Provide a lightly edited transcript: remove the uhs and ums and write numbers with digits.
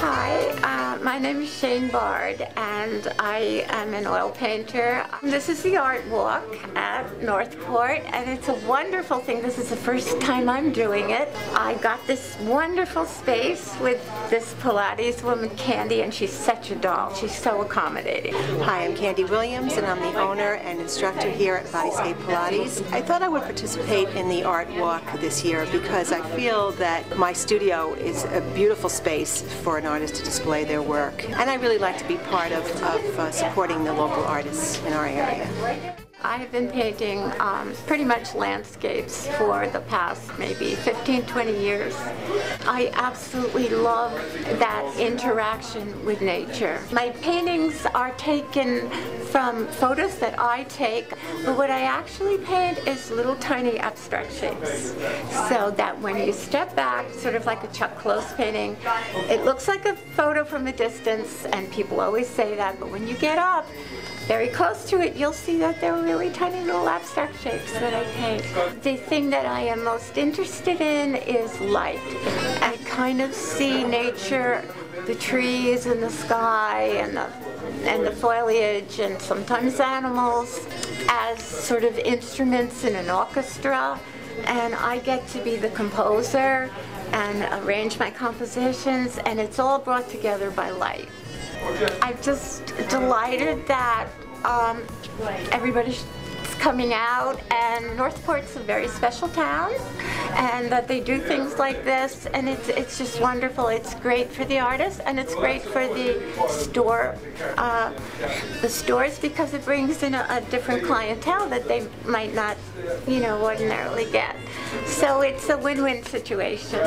Hi, my name is Shane Bard, and I am an oil painter. This is the Art Walk at Northport, and it's a wonderful thing. This is the first time I'm doing it. I got this wonderful space with this Pilates woman, Candy, and she's such a doll. She's so accommodating. Hi, I'm Candy Williams, and I'm the owner and instructor here at Bodyscape Pilates. I thought I would participate in the Art Walk this year because I feel that my studio is a beautiful space for an artist to display their work, and I really like to be part of supporting the local artists in our area. I have been painting pretty much landscapes for the past maybe 15-20 years. I absolutely love that interaction with nature. My paintings are taken from photos that I take, but what I actually paint is little tiny abstract shapes, so that when you step back, sort of like a Chuck Close painting, it looks like a photo from a distance, and people always say that, but when you get up very close to it, you'll see that they're really tiny little abstract shapes that I paint. The thing that I am most interested in is light. I kind of see nature, the trees and the sky and the foliage and sometimes animals as sort of instruments in an orchestra, and I get to be the composer and arrange my compositions, and it's all brought together by light. I'm just delighted that everybody's coming out, and Northport's a very special town, and that they do things like this, and it's just wonderful. It's great for the artists, and it's great for the stores, because it brings in a different clientele that they might not, ordinarily get. So it's a win-win situation.